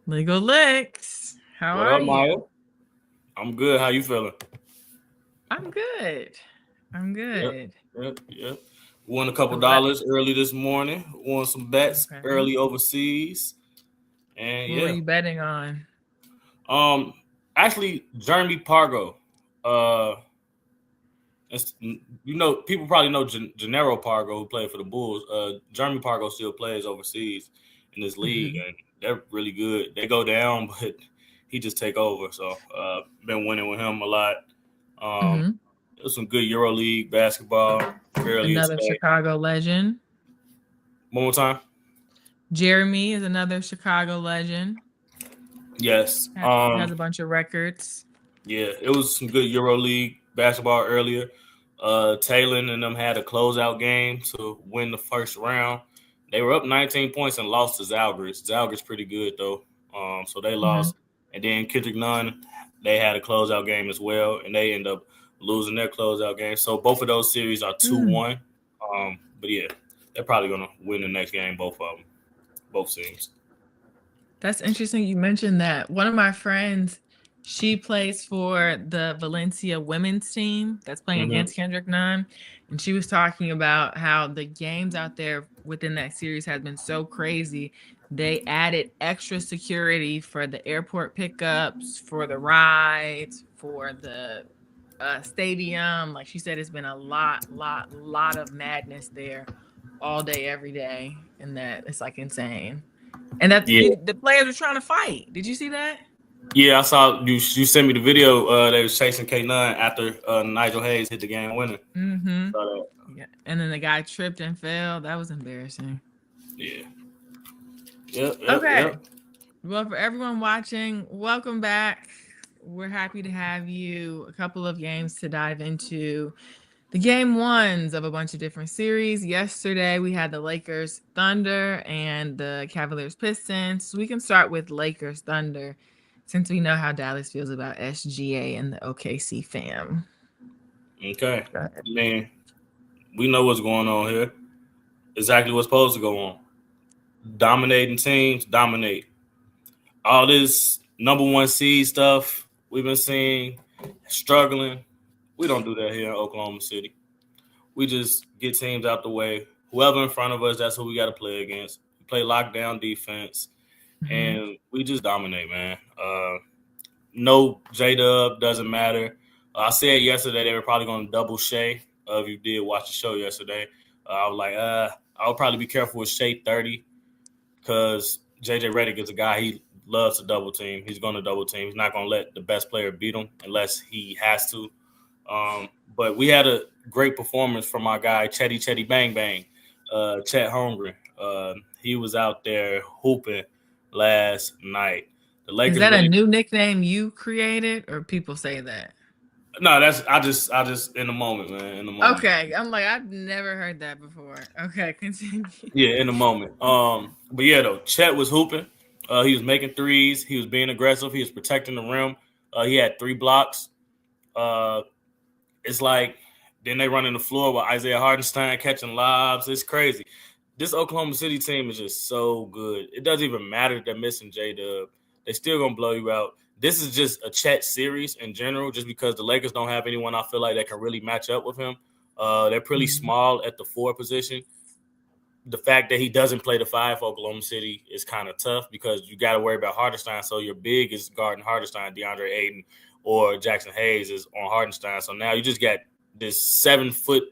Legal Licks. How What are up, Maya? you? I'm good. How you feeling? I'm good. I'm Yep, good. yep. Won a couple The what? dollars early this morning. Won some bets Okay. early overseas, and What were yeah. you betting on? Um, Actually, Jeremy Pargo. Uh, people probably know Gennaro Pargo, who played for the Bulls. Jeremy Pargo still plays overseas in this league, Hmm. and they're really good. They go down, but he just take over. So, been winning with him a lot. Um, Hmm. There's some good EuroLeague basketball earlier Another today. Chicago legend. One more time. Jeremy is another Chicago legend. Yes. Has a bunch of records. Yeah, it was some good EuroLeague basketball earlier. Taylor and them had a closeout game to win the first round. They were up 19 points and lost to Zalgiris. Zalgiris pretty good though. So they Hmm. lost. And then Kendrick Nunn, they had a closeout game as well, and they end up losing their closeout game. So both of those series are 2-1. But yeah, they're probably gonna win the next game, both of them, both teams. That's interesting. You mentioned that. One of my friends, she plays for the Valencia women's team that's playing Hmm. against Kendrick Nunn. And she was talking about how the games out there within that series has been so crazy. They added extra security for the airport pickups, for the rides, for the stadium. Like she said, it's been a lot of madness there all day, every day. And that it's like insane. And Yeah, the players were trying to fight. Did you see that? yeah. I saw you. You sent me the video. They was chasing K9 after Nigel Hayes hit the game winner. Mm-hmm. Saw that. Yeah. And then the guy tripped and fell. That was embarrassing. Yeah. Yep. Yep. Okay. Yep. Well, for everyone watching, welcome back. We're happy to have you. A couple of games to dive into. The game ones of a bunch of different series. Yesterday we had the Lakers Thunder and the Cavaliers Pistons. We can start with Lakers Thunder since we know how Dallas feels about SGA and the OKC fam. Okay. Go ahead. I mean, we know what's going on here. Exactly what's supposed to go on. Dominating teams dominate. All this number one seed stuff we've been seeing, struggling. We don't do that here in Oklahoma City. We just get teams out the way. Whoever in front of us, that's who we got to play against. We play lockdown defense, Mhm. and we just dominate, man. No J Dub doesn't matter. I said yesterday they were probably going to double Shea. If you did watch the show yesterday, I was like, I would probably be careful with Shea 30 because JJ Redick is a guy he loves to double team. He's going to double team. He's not going to let the best player beat him unless he has to. But we had a great performance from our guy Chetty Bang Bang, Chet Holmgren. He was out there hooping last night. The Is Lakers that a really new nickname you created or people say that? no. That's I just in the moment, man. In the moment, Okay. I'm like, I've never heard that before. Okay, continue. yeah, in the moment. But yeah, though Chet was hooping. He was making threes. He was being aggressive. He was protecting the rim. He had 3 blocks. Uh, it's like then they run in the floor with Isaiah Hardenstein catching lobs. It's crazy. This Oklahoma City team is just so good. It doesn't even matter if they're missing J Dub. They still gonna blow you out. This is just a Chet series in general, just because the Lakers don't have anyone I feel like that can really match up with him. They're pretty Mhm. small at the 4 position. The fact that he doesn't play the 5 for Oklahoma City is kind of tough because you got to worry about Hardenstein. So your big is guarding Hardenstein, DeAndre Ayton, or Jackson Hayes is on Hardenstein. So now you just got this 7 foot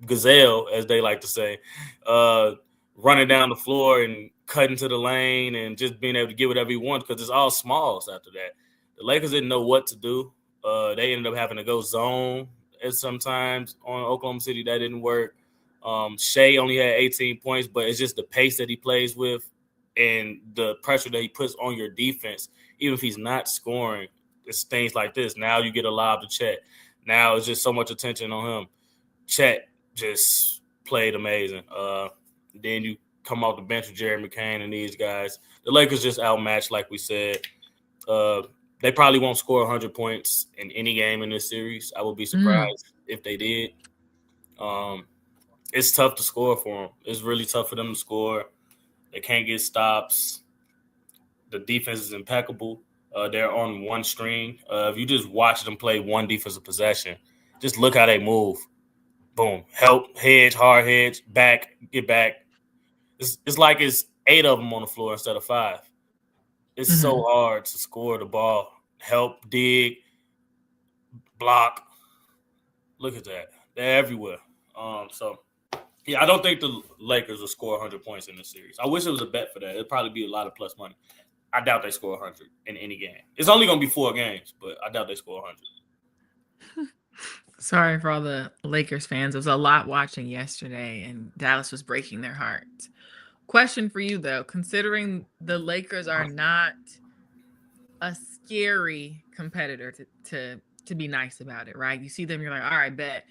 gazelle, as they like to say, uh, running down the floor and cutting to the lane and just being able to get whatever he wants because it's all smalls after that. The Lakers didn't know what to do. They ended up having to go zone at sometimes on Oklahoma City. That didn't work. Shea only had 18 points, but it's just the pace that he plays with and the pressure that he puts on your defense. Even if he's not scoring, it's things like this. Now you get a lob to Chet. Now it's just so much attention on him. Chet just played amazing. Then you come off the bench with Jerry McCain and these guys. The Lakers just outmatched, like we said. Uh, they probably won't score 100 points in any game in this series. I would be Mm. surprised if they did. Um, it's tough to score for them. It's really tough for them to score. They can't get stops. The defense is impeccable. They're on one string. If you just watch them play one defensive possession, just look how they move. Boom, help, hedge, hard hedge, back, get back. It's like it's 8 of them on the floor instead of 5. It's so hard to score the ball, help, dig, block. Look at that. They're everywhere. Yeah, I don't think the Lakers will score 100 points in this series. I wish it was a bet for that. It'd probably be a lot of plus money. I doubt they score 100 in any game. It's only going to be 4 games, but I doubt they score 100. Sorry for all the Lakers fans. There was a lot watching yesterday, and Dallas was breaking their hearts. Question for you, though. Considering the Lakers are not a scary competitor to be nice about it, right? You see them, you're like, all right, bet.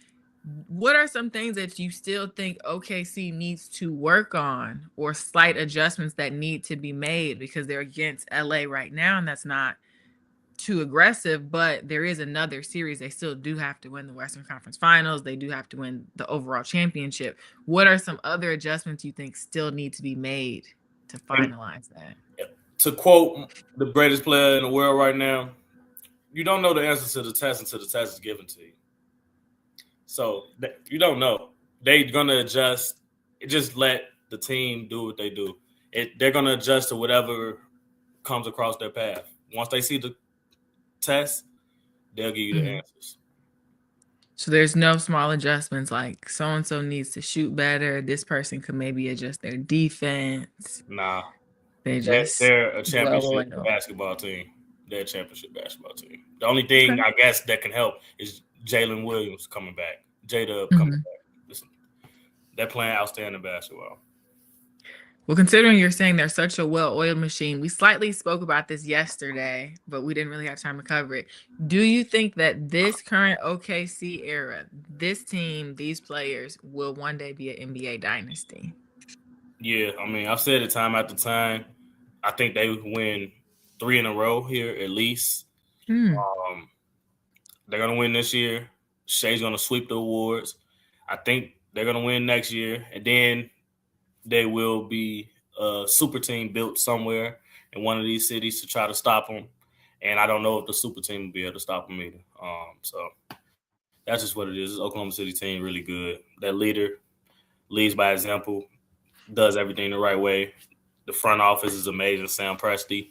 What are some things that you still think OKC needs to work on or slight adjustments that need to be made because they're against LA right now and that's not too aggressive, but there is another series. They still do have to win the Western Conference Finals. They do have to win the overall championship. What are some other adjustments you think still need to be made to finalize that? To quote the greatest player in the world right now, you don't know the answer to the test until the test is given to you. So you don't know. They're going to adjust. Just let the team do what they do. They're going to adjust to whatever comes across their path. Once they see the test, they'll give you the answers. So there's no small adjustments like so-and-so needs to shoot better. This person could maybe adjust their defense. Nah. They're a championship basketball team. They're a championship basketball team. The only thing I guess that can help is Jalen Williams coming back. J-Dub coming back. Listen, they're playing outstanding basketball. Well, considering you're saying they're such a well-oiled machine, we slightly spoke about this yesterday, but we didn't really have time to cover it. Do you think that this current OKC era, this team, these players will one day be an NBA dynasty? Yeah, I mean, I've said it time after time. I think they win 3 in a row here at least. They're going to win this year. Shai's going to sweep the awards. I think they're going to win next year. And then they will be a super team built somewhere in one of these cities to try to stop them. And I don't know if the super team will be able to stop them either. So that's just what it is. This Oklahoma City team really good. That leader leads by example, does everything the right way. The front office is amazing. Sam Presti.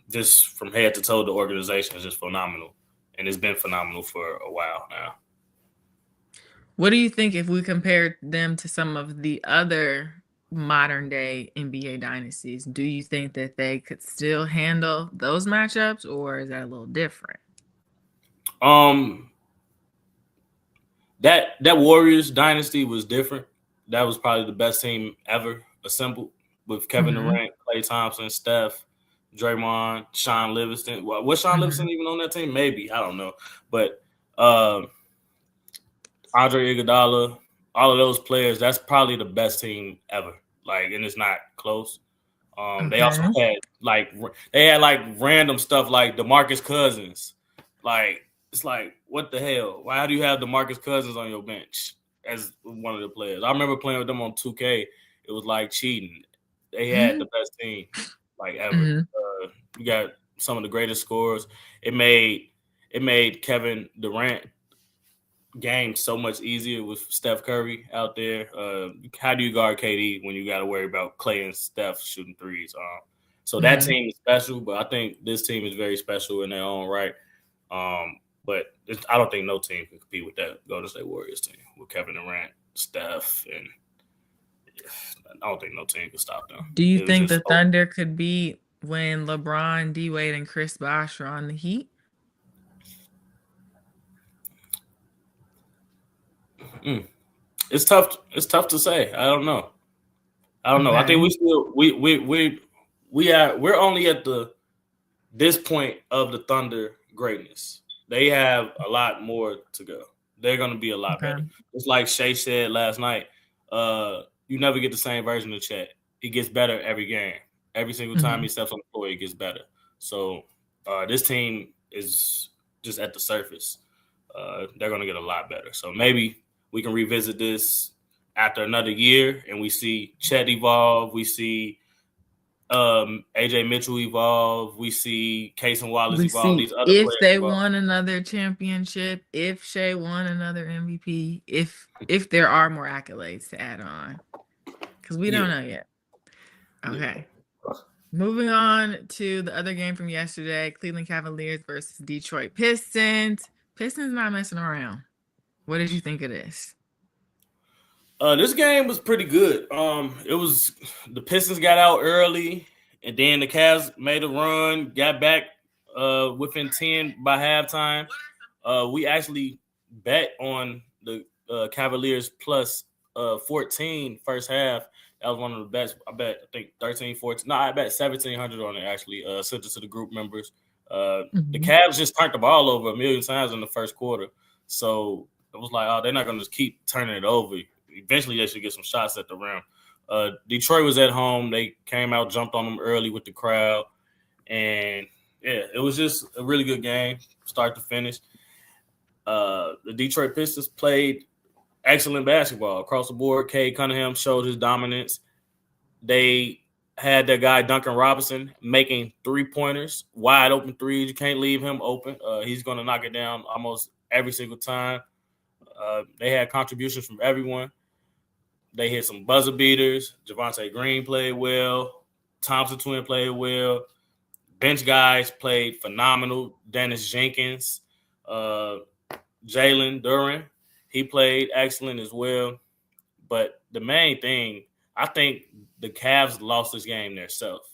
Just from head to toe, the organization is just phenomenal. And it's been phenomenal for a while now. What do you think if we compare them to some of the other modern day NBA dynasties? Do you think that they could still handle those matchups, or is that a little different? That Warriors dynasty was different. That was probably the best team ever assembled with Kevin Durant, Klay Thompson, Steph, Draymond, Sean Livingston. Was Sean Livingston even on that team? Maybe. I don't know. But Andre Iguodala, all of those players, that's probably the best team ever. And it's not close. They also had random stuff like DeMarcus Cousins. It's like, what the hell? Why do you have DeMarcus Cousins on your bench as one of the players? I remember playing with them on 2K. It was like cheating. They had the best team ever. You got some of the greatest scorers. It made Kevin Durant game so much easier with Steph Curry out there. How do you guard KD when you got to worry about Klay and Steph shooting threes? So that team is special, but I think this team is very special in their own right. But I don't think no team can compete with that Golden State Warriors team with Kevin Durant, Steph, and I don't think no team can stop them. Do you think the Thunder could beat when LeBron, D-Wade, and Chris Bosh are on the Heat? It's tough. It's tough to say. I don't know. I think we're only at this point of the Thunder greatness. They have a lot more to go. They're going to be a lot better. It's like Shai said last night. You never get the same version of Chet. He gets better every game. Every single time he steps on the floor, he gets better. So this team is just at the surface. They're going to get a lot better. So maybe we can revisit this after another year and we see Chet evolve. We see AJ Mitchell evolve. We see Case and Wallace We evolve. see These other if players they evolve. won another championship, if Shea won another MVP, if there are more accolades to add on, because we don't know yet. Okay. Moving on to the other game from yesterday, Cleveland Cavaliers versus Detroit Pistons. Pistons not messing around. What did you think of this? This game was pretty good. It was the Pistons got out early, and then the Cavs made a run, got back within 10 by halftime. We actually bet on the Cavaliers plus 14 first half. That was one of the bets. I think 13, 14. No, I bet 1,700 on it, actually. Sent it to the group members. The Cavs just turned the ball over a million times in the first quarter. So it was like, oh, they're not going to just keep turning it over. Eventually, they should get some shots at the rim. Detroit was at home. They came out, jumped on them early with the crowd. And, yeah, it was just a really good game, start to finish. The Detroit Pistons played excellent basketball across the board. Cade Cunningham showed his dominance. They had their guy Duncan Robinson making 3-pointers, wide open threes. You can't leave him open. He's going to knock it down almost every single time. They had contributions from everyone. They hit some buzzer beaters. Javonte Green played well. Thompson Twin played well. Bench guys played phenomenal. Dennis Jenkins, Jalen Duren, he played excellent as well. But the main thing, I think the Cavs lost this game themselves.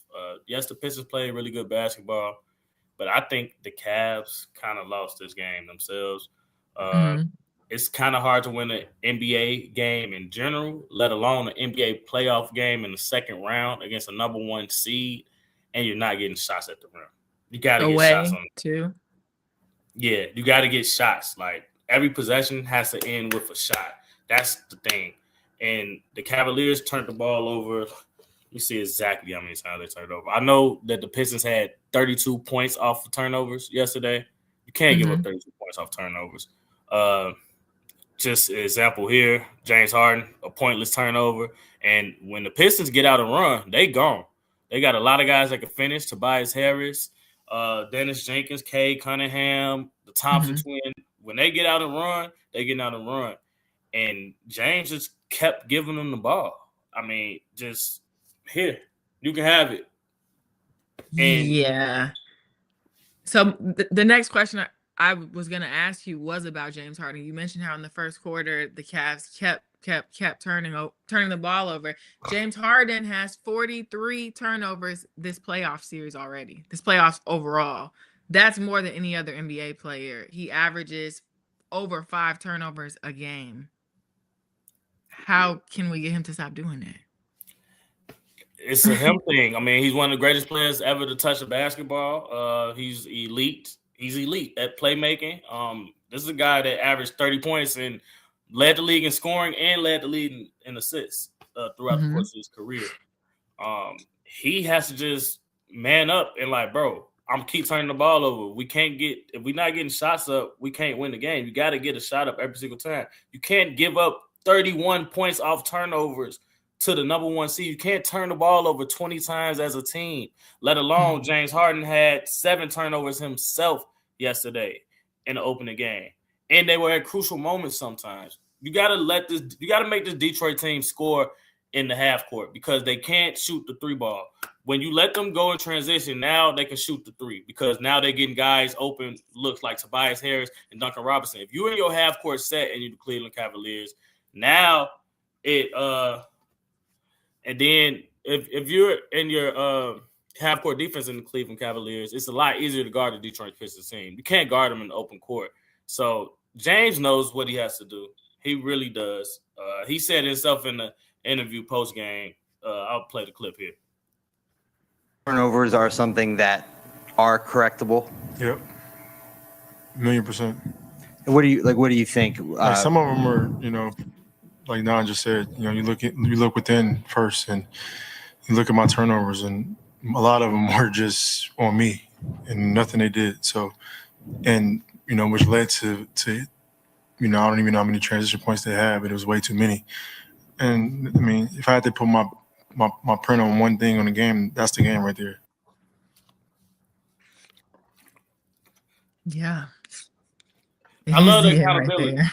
Yes, the Pistons played really good basketball, but I think the Cavs kind of lost this game themselves. It's kind of hard to win an NBA game in general, let alone an NBA playoff game in the second round against a number one seed, and you're not getting shots at the rim. You got to get shots on it. Too. Yeah, you got to get shots. Like, every possession has to end with a shot. That's the thing. And the Cavaliers turned the ball over. Let me see exactly how many times they turned over. I know that the Pistons had 32 points off of turnovers yesterday. You can't give up 32 points off turnovers. Just an example here, James Harden, a pointless turnover. And when the Pistons get out and run, they gone. They got a lot of guys that can finish. Tobias Harris, Dennis Jenkins, Cade Cunningham, the Thompson twin. When they get out and run, they get out and run. And James just kept giving them the ball. I mean, just here, you can have it. And yeah. So the next question I was going to ask you was about James Harden. You mentioned how in the first quarter the Cavs kept turning the ball over. James Harden has 43 turnovers this playoff series already. This playoffs overall. That's more than any other NBA player. He averages over 5 turnovers a game. How can we get him to stop doing that? It's a him thing. I mean, he's one of the greatest players ever to touch a basketball. He's elite. He's elite at playmaking. This is a guy that averaged 30 points and led the league in scoring and led the league in assists throughout the course of his career. He has to just man up and like, bro, I'm keep turning the ball over. If we're not getting shots up, we can't win the game. You got to get a shot up every single time. You can't give up 31 points off turnovers to the number one seed. You can't turn the ball over 20 times as a team, let alone James Harden had 7 turnovers himself yesterday in the opening game. And they were at crucial moments sometimes. You got to make this Detroit team score in the half court because they can't shoot the 3 ball. When you let them go in transition, now they can shoot the 3 because now they're getting guys open, looks like Tobias Harris and Duncan Robinson. If you're in your half court set and you're the Cleveland Cavaliers, now it and then if you're in your half court defense in the Cleveland Cavaliers, it's a lot easier to guard the Detroit Pistons team. You can't guard them in the open court. So James knows what he has to do. He really does. He said himself in the interview post game. I'll play the clip here. Turnovers are something that are correctable. Yep, 1,000,000%. And what do you think? Like some of them are, like Don just said, you look within first, and you look at my turnovers, and a lot of them were just on me and nothing they did. So, and which led to I don't even know how many transition points they had, but it was way too many. And I mean, if I had to put my my print on one thing on the game, that's the game right there. Yeah. I love the Easy right accountability. there.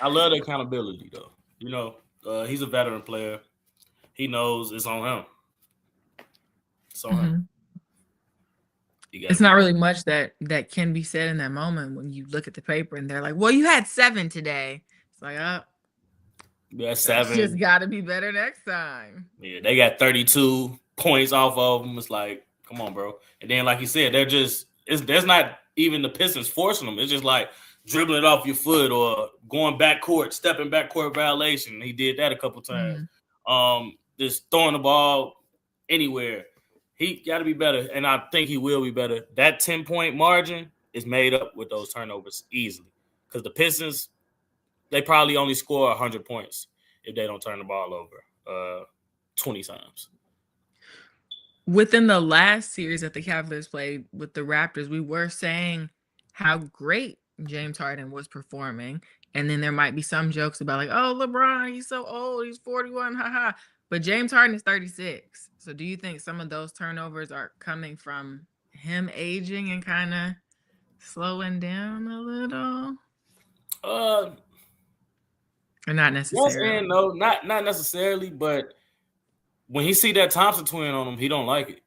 I love the accountability, though. You know, he's a veteran player. He knows it's on him. It's on him. It's not really much that can be said in that moment when you look at the paper and they're like, well, you had 7 today. It's like, yeah, 7. Just got to be better next time. Yeah, they got 32 points off of them. It's like, come on, bro. And then, like you said, there's not even the Pistons forcing them. It's just like dribbling it off your foot or going backcourt, stepping backcourt violation. He did that a couple times. Just throwing the ball anywhere. He got to be better, and I think he will be better. That 10-point margin is made up with those turnovers easily because the Pistons, they probably only score 100 points if they don't turn the ball over 20 times. Within the last series that the Cavaliers played with the Raptors, we were saying how great James Harden was performing. And then there might be some jokes about like, oh, LeBron, he's so old. He's 41. Haha. But James Harden is 36. So do you think some of those turnovers are coming from him aging and kind of slowing down a little? Or not necessarily. Yes and no, not necessarily, but when he see that Thompson twin on him, he don't like it.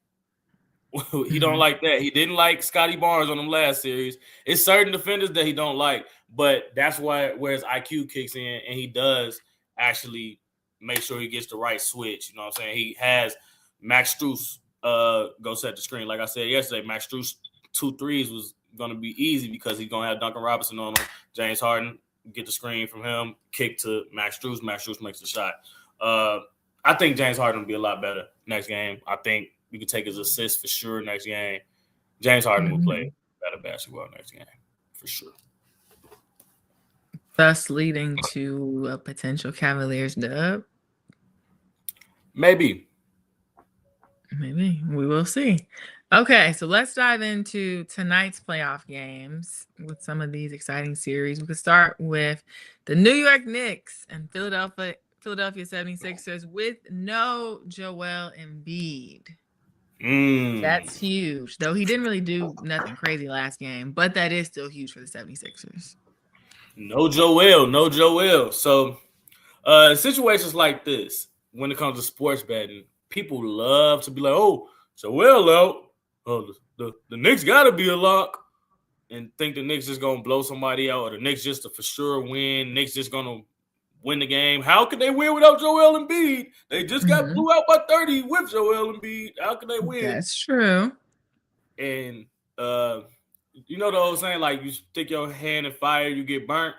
He don't like that. He didn't like Scotty Barnes on them last series. It's certain defenders that he don't like, but that's where his IQ kicks in, and he does actually make sure he gets the right switch. You know what I'm saying? He has Max Strus go set the screen. Like I said yesterday, Max Strus 2 threes was going to be easy because he's going to have Duncan Robinson on him. James Harden, get the screen from him, kick to Max Strus. Max Strus makes the shot. I think James Harden will be a lot better next game. I think we could take his assist for sure next game. James Harden will play better basketball next game for sure. Thus leading to a potential Cavaliers dub. Maybe. We will see. Okay, so let's dive into tonight's playoff games with some of these exciting series. We could start with the New York Knicks and Philadelphia 76ers with no Joel Embiid. That's huge, though he didn't really do nothing crazy last game, but that is still huge for the 76ers. No Joel. So situations like this, when it comes to sports betting, people love to be like, oh, Joel out. Oh, the Knicks got to be a lock, and think the Knicks just going to blow somebody out, or the Knicks just a for sure win. Knicks just going to win the game. How could they win without Joel Embiid? They just got blew out by 30 with Joel Embiid. How can they win? That's true. And you know the old saying, like, you stick your hand in fire, you get burnt.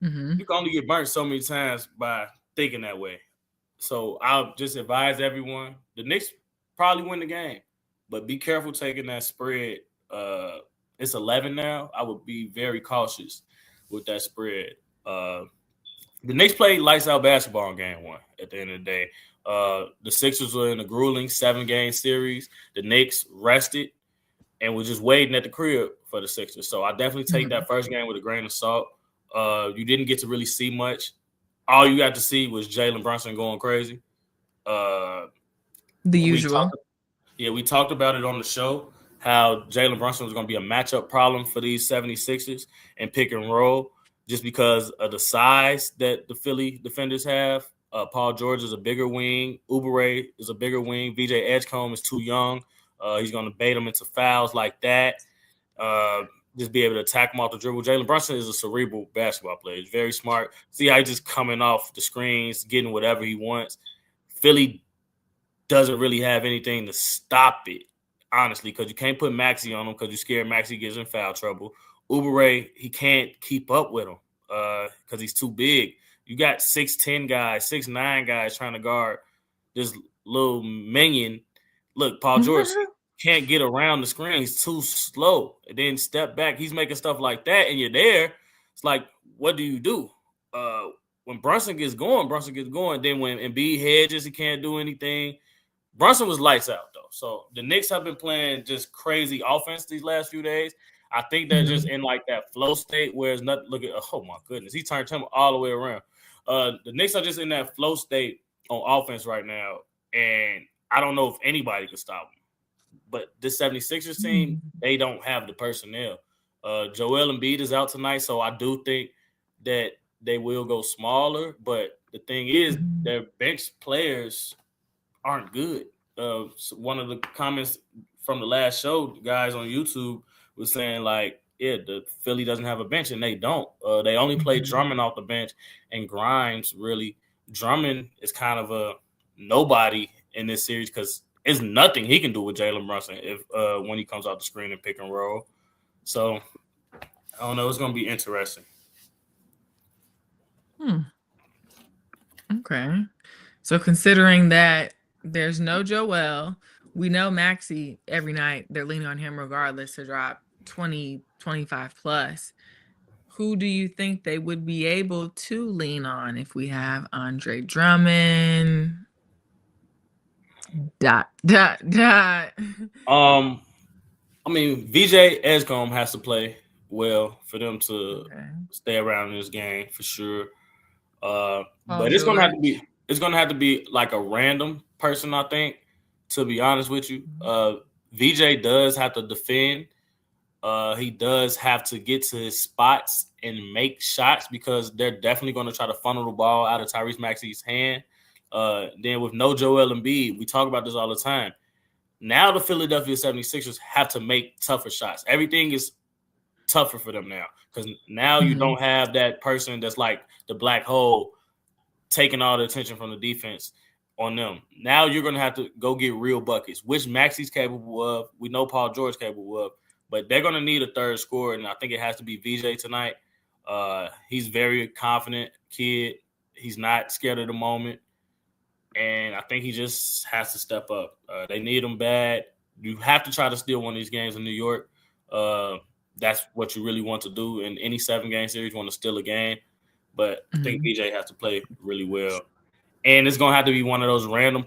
You can only get burnt so many times by thinking that way. So I'll just advise everyone, the Knicks probably win the game, but be careful taking that spread. It's 11 now. I would be very cautious with that spread. The Knicks played lights out basketball in game 1 at the end of the day. The Sixers were in a grueling 7-game series. The Knicks rested and were just waiting at the crib for the Sixers. So I definitely take that first game with a grain of salt. You didn't get to really see much. All you got to see was Jalen Brunson going crazy. The usual. We talked about it on the show, how Jalen Brunson was going to be a matchup problem for these 76ers and pick and roll just because of the size that the Philly defenders have. Paul George is a bigger wing. Oubre is a bigger wing. VJ Edgecombe is too young. He's going to bait him into fouls like that. Just be able to attack him off the dribble. Jalen Brunson is a cerebral basketball player. He's very smart. See how he's just coming off the screens, getting whatever he wants. Philly doesn't really have anything to stop it, honestly, because you can't put Maxey on him because you're scared Maxey gets in foul trouble. Oubre, he can't keep up with him because he's too big. You got 6'10 guys, 6'9 guys trying to guard this little minion. Look, Paul George can't get around the screen. He's too slow. And then step back. He's making stuff like that, and you're there. It's like, what do you do? When Brunson gets going. Then when Embiid hedges, he can't do anything. Brunson was lights out, though. So the Knicks have been playing just crazy offense these last few days. I think they're just in like that flow state where it's not looking. Oh my goodness, he turned him all the way around. The Knicks are just in that flow state on offense right now, and I don't know if anybody could stop him. But this 76ers team, they don't have the personnel. Joel Embiid is out tonight, so I do think that they will go smaller. But the thing is, their bench players aren't good. So one of the comments from the last show, guys on YouTube, was saying like, yeah, the Philly doesn't have a bench, and they don't. They only play Drummond off the bench, and Grimes really. Drummond is kind of a nobody in this series because there's nothing he can do with Jalen Brunson if when he comes out the screen and pick and roll. So I don't know. It's going to be interesting. Okay. So considering that there's no Joel, we know Maxey every night they're leaning on him regardless to drop 20, 25 plus. Who do you think they would be able to lean on if we have Andre Drummond? ... I mean, VJ Escom has to play well for them to stay around in this game for sure. But it's gonna have to be like a random person, I think, to be honest with you. VJ does have to defend. He does have to get to his spots and make shots because they're definitely going to try to funnel the ball out of Tyrese Maxey's hand. Then with no Joel Embiid, we talk about this all the time. Now the Philadelphia 76ers have to make tougher shots. Everything is tougher for them now because now you don't have that person that's like the black hole taking all the attention from the defense on them. Now you're going to have to go get real buckets, which Maxey's capable of. We know Paul George is capable of. But they're going to need a third scorer, and I think it has to be VJ tonight. He's very confident kid. He's not scared of the moment. And I think he just has to step up. They need him bad. You have to try to steal one of these games in New York. That's what you really want to do. In any 7-game series, you want to steal a game. But I think VJ has to play really well. And it's going to have to be one of those random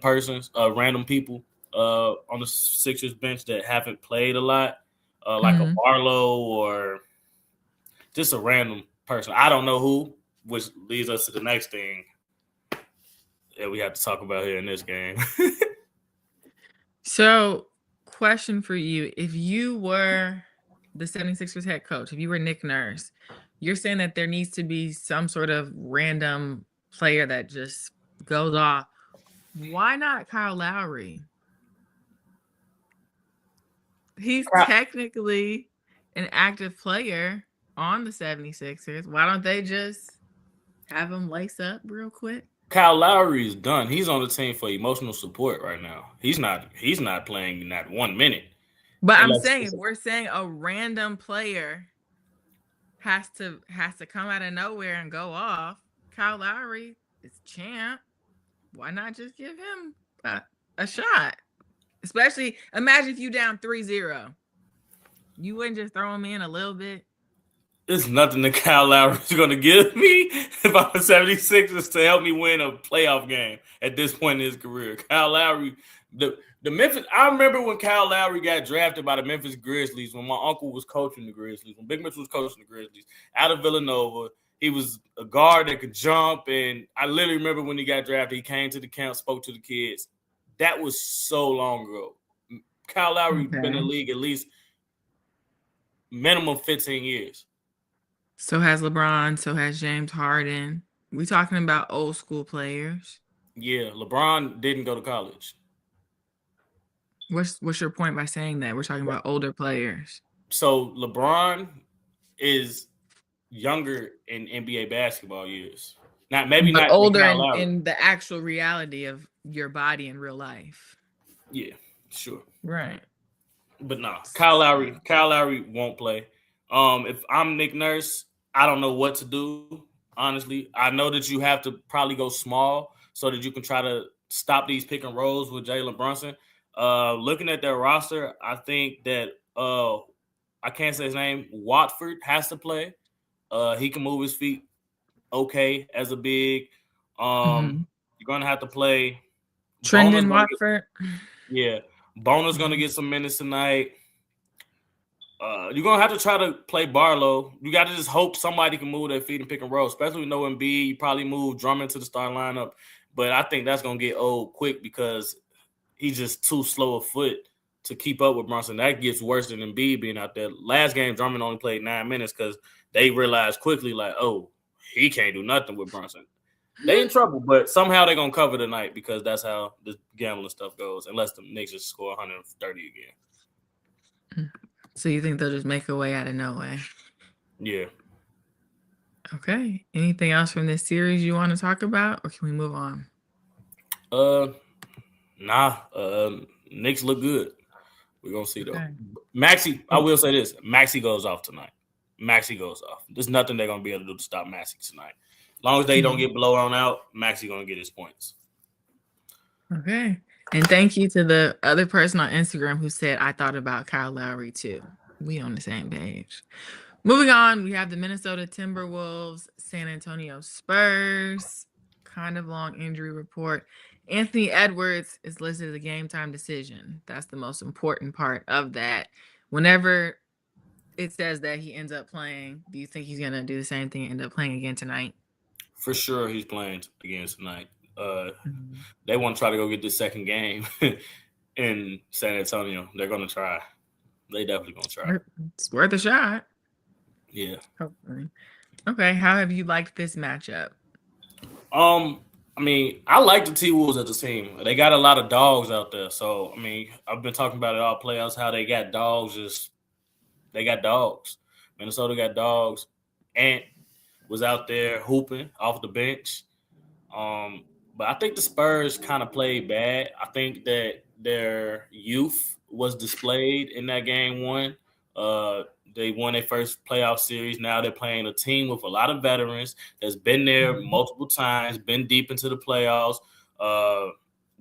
people on the Sixers bench that haven't played a lot. Like a Barlow or just a random person. I don't know who, which leads us to the next thing that we have to talk about here in this game. So, question for you. If you were the 76ers head coach, if you were Nick Nurse, you're saying that there needs to be some sort of random player that just goes off. Why not Kyle Lowry? He's technically an active player on the 76ers. Why don't they just have him lace up real quick? Kyle Lowry is done. He's on the team for emotional support right now. He's not playing not 1 minute. But I'm saying if we're saying a random player has to come out of nowhere and go off, Kyle Lowry is champ. Why not just give him a shot? Especially, imagine if you down 3-0. You wouldn't just throw him in a little bit? There's nothing that Kyle Lowry is going to give me if I'm a 76ers to help me win a playoff game at this point in his career. Kyle Lowry, the Memphis, I remember when Kyle Lowry got drafted by the Memphis Grizzlies when my uncle was coaching the Grizzlies, when Big Mitch was coaching the Grizzlies out of Villanova. He was a guard that could jump, and I literally remember when he got drafted, he came to the camp, spoke to the kids. That was so long ago. Kyle Lowry been in the league at least minimum 15 years. So has LeBron, so has James Harden. We talking about old school players. Yeah, LeBron didn't go to college. What's your point by saying that? We're talking about older players. So LeBron is younger in NBA basketball years. Not older in the actual reality of your body in real life. Yeah, sure. Right. But no, Kyle Lowry won't play. If I'm Nick Nurse, I don't know what to do, honestly. I know that you have to probably go small so that you can try to stop these pick and rolls with Jalen Brunson. Looking at their roster, I think that I can't say his name, Watford has to play. He can move his feet okay as a big. You're going to have to play Trendon Watford. Yeah. Bona's going to get some minutes tonight. You're going to have to try to play Barlow. You got to just hope somebody can move their feet and pick and roll, especially with no Embiid. You probably move Drummond to the starting lineup. but I think that's gonna get old quick because he's just too slow of foot to keep up with Brunson. That gets worse than Embiid being out there. Last game, Drummond only played 9 minutes because they realized quickly, like, oh, he can't do nothing with Brunson. They in trouble, but somehow they're gonna cover tonight because that's how the gambling stuff goes. Unless the Knicks just score 130 again. So you think they'll just make a way out of no way? Yeah. Okay. Anything else from this series you want to talk about, or can we move on? Nah. Knicks look good. We're gonna see though. Okay. Maxey, I will say this: Maxey goes off tonight. Maxey goes off. There's nothing they're gonna be able to do to stop Maxey tonight. As long as they don't get blown out, Maxey gonna get his points. Okay. And thank you to the other person on Instagram who said I thought about Kyle Lowry too. We on the same page. Moving on, we have the Minnesota Timberwolves, San Antonio Spurs. Kind of long injury report. Anthony Edwards is listed as a game time decision. That's the most important part of that. Whenever it says that he ends up playing, do you think he's going to do the same thing and end up playing again tonight? For sure he's playing again tonight. They want to try to go get the second game in San Antonio. They're going to try. They definitely going to try. It's worth a shot. Yeah. Hopefully. Okay. How have you liked this matchup? I mean, I like the T-Wolves as a team. They got a lot of dogs out there. So, I mean, I've been talking about it all playoffs, how they got dogs. They got dogs. Minnesota got dogs. Ant was out there hooping off the bench. But I think the Spurs kind of played bad. I think that their youth was displayed in that game one. They won their first playoff series. Now they're playing a team with a lot of veterans that's been there multiple times, been deep into the playoffs.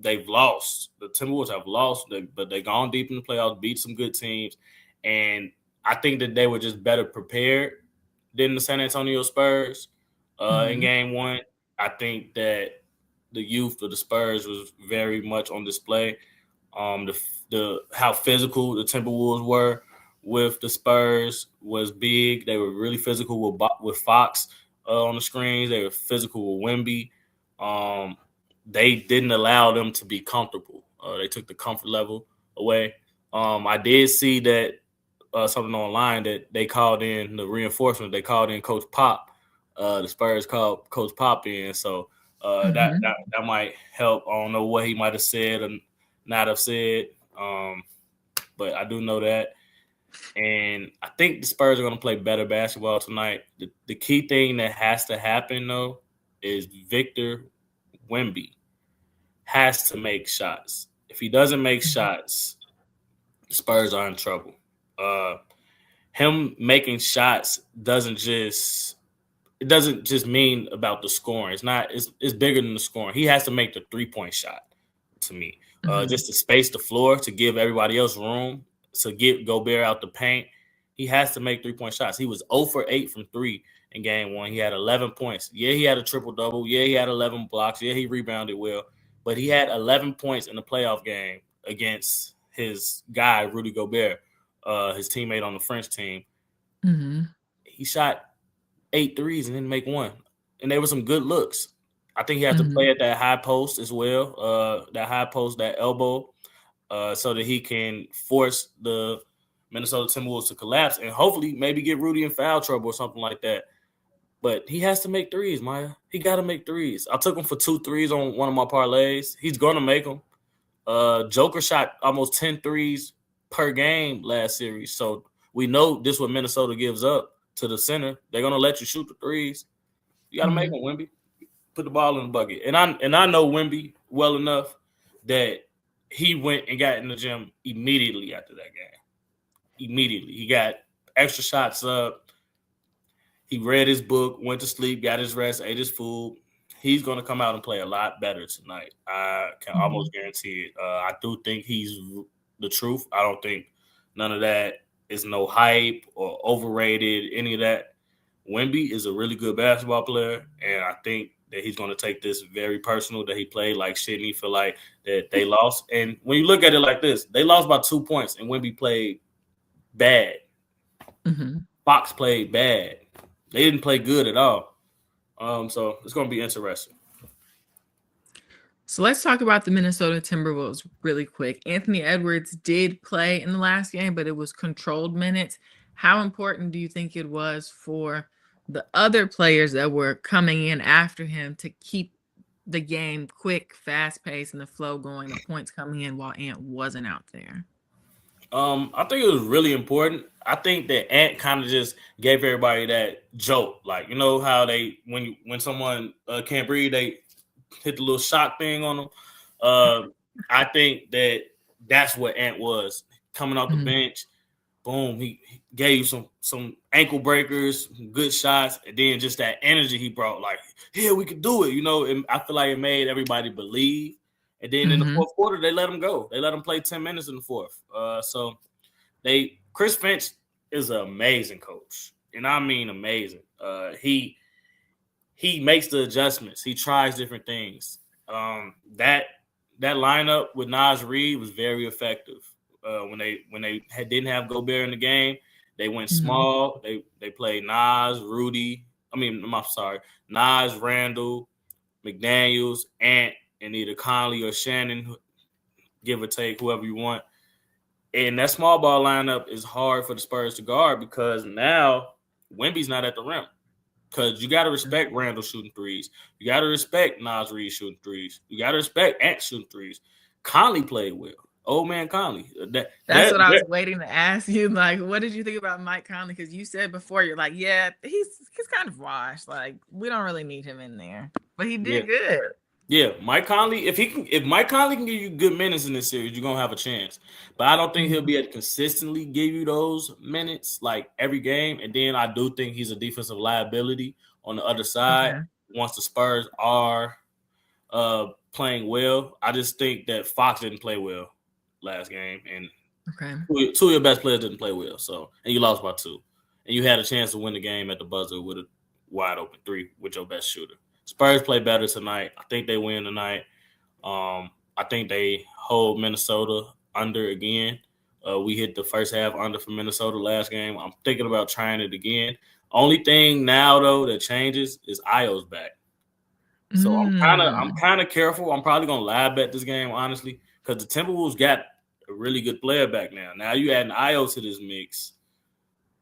They've lost. The Timberwolves have lost, but they've gone deep in the playoffs, beat some good teams. And I think that they were just better prepared than the San Antonio Spurs in game one. I think that the youth of the Spurs was very much on display. How physical the Timberwolves were with the Spurs was big. They were really physical with Fox on the screens. They were physical with Wemby. They didn't allow them to be comfortable. They took the comfort level away. I did see that something online that they called in the reinforcement. They called in Coach Pop. The Spurs called Coach Pop in. So that might help. I don't know what he might have said or not have said. But I do know that. And I think the Spurs are going to play better basketball tonight. The key thing that has to happen, though, is Victor Wemby has to make shots. If he doesn't make shots, the Spurs are in trouble. Him making shots doesn't just mean about the scoring. It's bigger than the scoring. He has to make the 3-point shot to me. Just to space the floor, to give everybody else room, to get Gobert out the paint. He has to make 3-point shots. He was 0 for 8 from 3 in game one. He had 11 points. Yeah, he had a triple-double. Yeah, he had 11 blocks. Yeah, he rebounded well. But he had 11 points in the playoff game against his guy, Rudy Gobert, his teammate on the French team. He shot 8 threes and didn't make one. And they were some good looks. I think he has to play at that high post as well, that high post, that elbow, so that he can force the Minnesota Timberwolves to collapse and hopefully maybe get Rudy in foul trouble or something like that. But he has to make threes, Maya. He got to make threes. I took him for 2 threes on one of my parlays. He's going to make them. Joker shot almost 10 threes per game last series. So we know this is what Minnesota gives up to the center. They're going to let you shoot the threes. You got to make them, Wemby. Put the ball in the bucket. And I know Wemby well enough that he went and got in the gym immediately after that game. Immediately. He got extra shots up. He read his book, went to sleep, got his rest, ate his food. He's going to come out and play a lot better tonight. I can almost guarantee it. I do think he's the truth. I don't think none of that is no hype or overrated, any of that. Wemby is a really good basketball player, and I think that he's going to take this very personal, that he played like shit and he feel like that they lost. And when you look at it like this, they lost by 2 points and Wemby played bad. Fox played bad. They didn't play good at all. So it's going to be interesting. So let's talk about the Minnesota Timberwolves really quick. Anthony Edwards did play in the last game, but it was controlled minutes. How important do you think it was for the other players that were coming in after him to keep the game quick, fast paced, and the flow going, the points coming in while Ant wasn't out there? I think it was really important. I think that Ant kind of just gave everybody that jolt, like, you know how they when someone can't breathe, they hit the little shock thing on them. I think that's what Ant was coming off the bench. Boom, he gave you some ankle breakers, good shots, and then just that energy he brought. Like, yeah, we could do it. You know, and I feel like it made everybody believe. And then in the fourth quarter, they let him go. They let him play 10 minutes in the fourth. So Chris Finch is an amazing coach, and I mean amazing. He makes the adjustments. He tries different things. That lineup with Naz Reid was very effective. When they didn't have Gobert in the game, they went small. They played Nas, Randall, McDaniels, Ant, and either Conley or Shannon, give or take, whoever you want. And that small ball lineup is hard for the Spurs to guard because now Wemby's not at the rim. Because you got to respect Randall shooting threes. You got to respect Nas Reid shooting threes. You got to respect Ant shooting threes. Conley played well. Old man Conley. That's what I was waiting to ask you. Like, what did you think about Mike Conley? Because you said before, you're like, yeah, he's kind of washed. Like, we don't really need him in there. But he did good. Yeah, Mike Conley, if Mike Conley can give you good minutes in this series, you're gonna have a chance. But I don't think he'll be able to consistently give you those minutes like every game. And then I do think he's a defensive liability on the other side once the Spurs are playing well. I just think that Fox didn't play well last game, and two of your best players didn't play well. So, and you lost by 2, and you had a chance to win the game at the buzzer with a wide open 3 with your best shooter. Spurs play better tonight. I think they win tonight. I think they hold Minnesota under again. We hit the first half under for Minnesota last game. I'm thinking about trying it again. Only thing now though that changes is Io's back. So I'm kind of careful. I'm probably gonna live bet this game honestly because the Timberwolves got a really good player back now. Now you adding Io to this mix.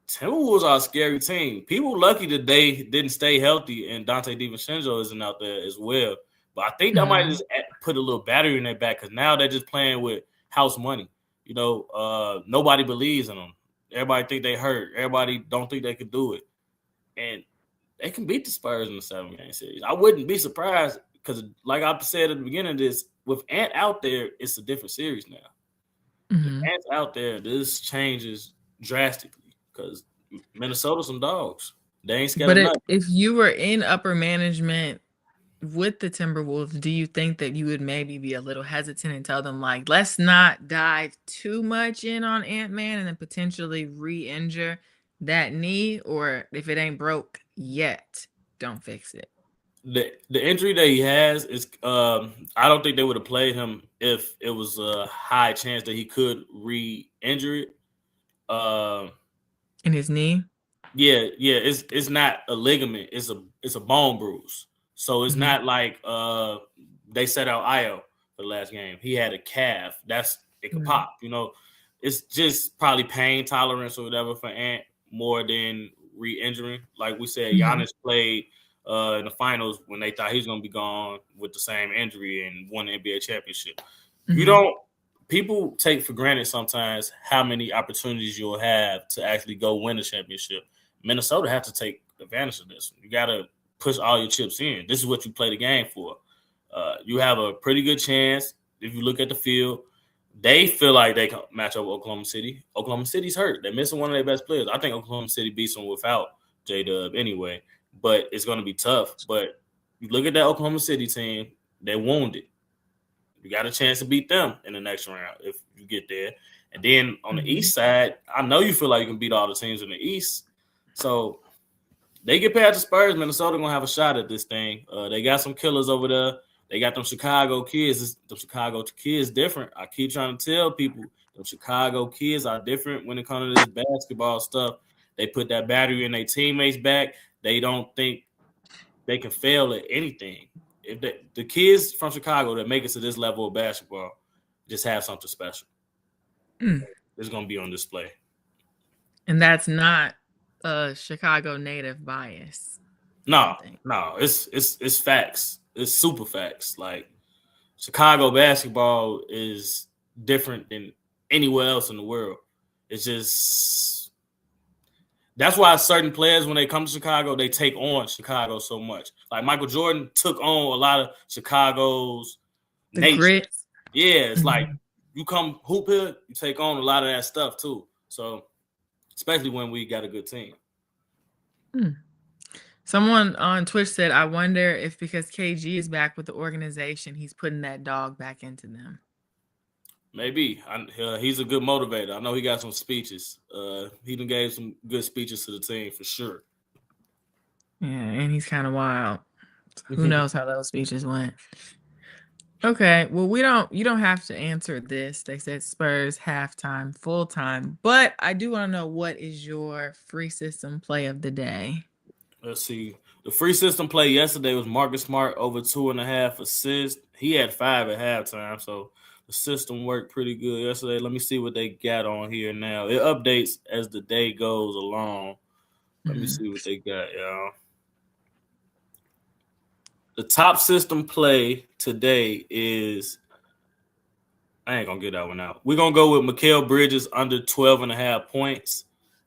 Timberwolves are a scary team. People lucky that they didn't stay healthy and Dante DiVincenzo isn't out there as well. But I think that might just put a little battery in their back because now they're just playing with house money. You know, nobody believes in them. Everybody think they hurt. Everybody don't think they could do it. And they can beat the Spurs in the 7-game series. I wouldn't be surprised because, like I said at the beginning of this, with Ant out there, it's a different series now. If Ant's out there, this changes drastically. Because Minnesota's some dogs. They ain't scared of nothing. If you were in upper management with the Timberwolves, do you think that you would maybe be a little hesitant and tell them, like, let's not dive too much in on Ant-Man and then potentially re-injure that knee? Or if it ain't broke yet, don't fix it? The injury that he has is I don't think they would have played him if it was a high chance that he could re-injure it. In his knee? Yeah. It's not a ligament. It's a bone bruise. So it's not like they set out Io for the last game. He had a calf. It could pop. You know, it's just probably pain tolerance or whatever for Ant more than re-injuring. Like we said, Giannis played in the finals when they thought he was going to be gone with the same injury and won the NBA championship. People take for granted sometimes how many opportunities you'll have to actually go win a championship. Minnesota has to take advantage of this. You got to push all your chips in. This is what you play the game for. You have a pretty good chance. If you look at the field, they feel like they can match up with Oklahoma City. Oklahoma City's hurt. They're missing one of their best players. I think Oklahoma City beats them without J-Dub anyway, but it's going to be tough. But you look at that Oklahoma City team, they're wounded. You got a chance to beat them in the next round if you get there. And then on the East side, I know you feel like you can beat all the teams in the East. So they get past the Spurs, Minnesota going to have a shot at this thing. They got some killers over there. They got them Chicago kids. The Chicago kids different. I keep trying to tell people them Chicago kids are different when it comes to this basketball stuff. They put that battery in their teammates' back. They don't think they can fail at anything. if the kids from Chicago that make it to this level of basketball just have something special. It's gonna be on display. And that's not a Chicago native bias. No, it's facts. It's super facts. Like Chicago basketball is different than anywhere else in the world. It's just that's why certain players, when they come to Chicago, they take on Chicago so much. Like Michael Jordan took on a lot of Chicago's nature. Grit. Yeah, it's like you come hoop here, you take on a lot of that stuff too. So especially when we got a good team. Someone on Twitch said, I wonder if because KG is back with the organization, he's putting that dog back into them. Maybe. He's a good motivator. I know he got some speeches. He done gave some good speeches to the team for sure. Yeah, and he's kind of wild. Who knows how those speeches went. Okay, well, you don't have to answer this. They said Spurs halftime, full time. But I do want to know, what is your free system play of the day? Let's see. The free system play yesterday was Marcus Smart over 2.5 assists. He had 5 at halftime, so the system worked pretty good yesterday. Let me see what they got on here now. It updates as the day goes along. Let me see what they got, y'all. The top system play today is – I ain't going to get that one out. We're going to go with Mikal Bridges under 12.5 points.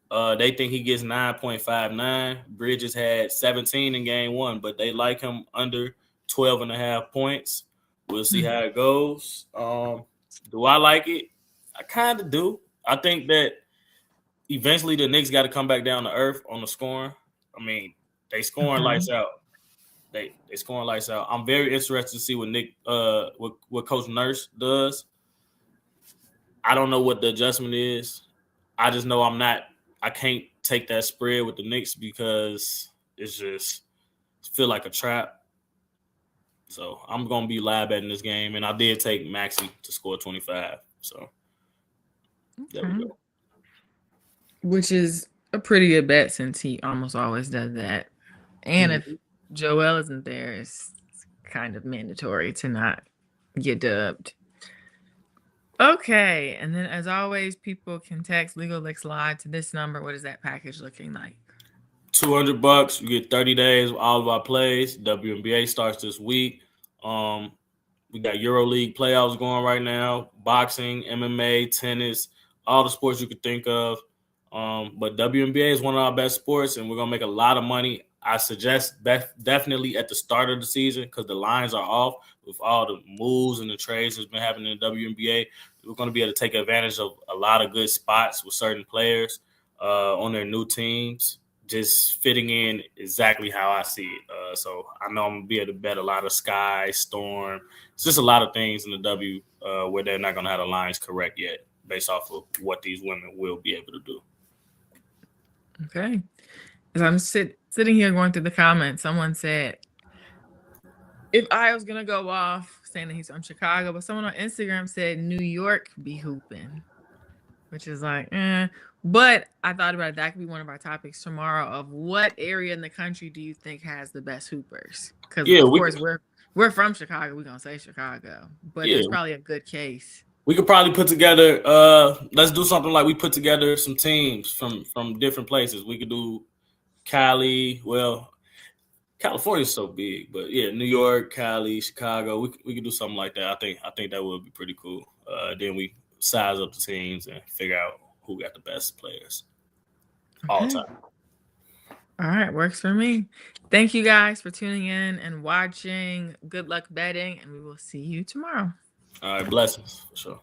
They think he gets 9.59. Bridges had 17 in game 1, but they like him under 12.5 points. We'll see how it goes. Do I like it? I kind of do. I think that eventually the Knicks got to come back down to earth on the scoring. I mean, they scoring lights out. They scoring lights out. I'm very interested to see what Coach Nurse does. I don't know what the adjustment is. I just know I can't take that spread with the Knicks because it's just feel like a trap. So I'm gonna be live betting this game, and I did take Maxey to score 25. So there we go. Which is a pretty good bet since he almost always does that. And if Joel isn't there, it's kind of mandatory to not get dubbed. Okay, and then as always, people can text Legal Licks Live to this number. What is that package looking like? $200. You get 30 days of all of our plays. WNBA starts this week. We got EuroLeague playoffs going right now. Boxing, MMA, tennis, all the sports you could think of. But WNBA is one of our best sports, and we're gonna make a lot of money. I suggest definitely at the start of the season because the lines are off with all the moves and the trades that's been happening in the WNBA. We're going to be able to take advantage of a lot of good spots with certain players on their new teams, just fitting in exactly how I see it. So I know I'm going to be able to bet a lot of Sky, Storm. It's just a lot of things in the W where they're not going to have the lines correct yet based off of what these women will be able to do. Okay. As I'm sitting here going through the comments, someone said, if I was going to go off saying that he's from Chicago, but someone on Instagram said New York be hooping, which is like, But I thought about it. That could be one of our topics tomorrow of what area in the country do you think has the best hoopers? Because, of course, we're from Chicago. We're going to say Chicago, but it's probably a good case. We could probably put together let's do something like we put together some teams from different places. We could do Cali. Well, California's so big, but yeah, New York, Cali, Chicago. We could do something like that. I think that would be pretty cool. Then we size up the teams and figure out who got the best players all the time. All right, works for me. Thank you guys for tuning in and watching. Good luck betting, and we will see you tomorrow. All right, blessings for sure.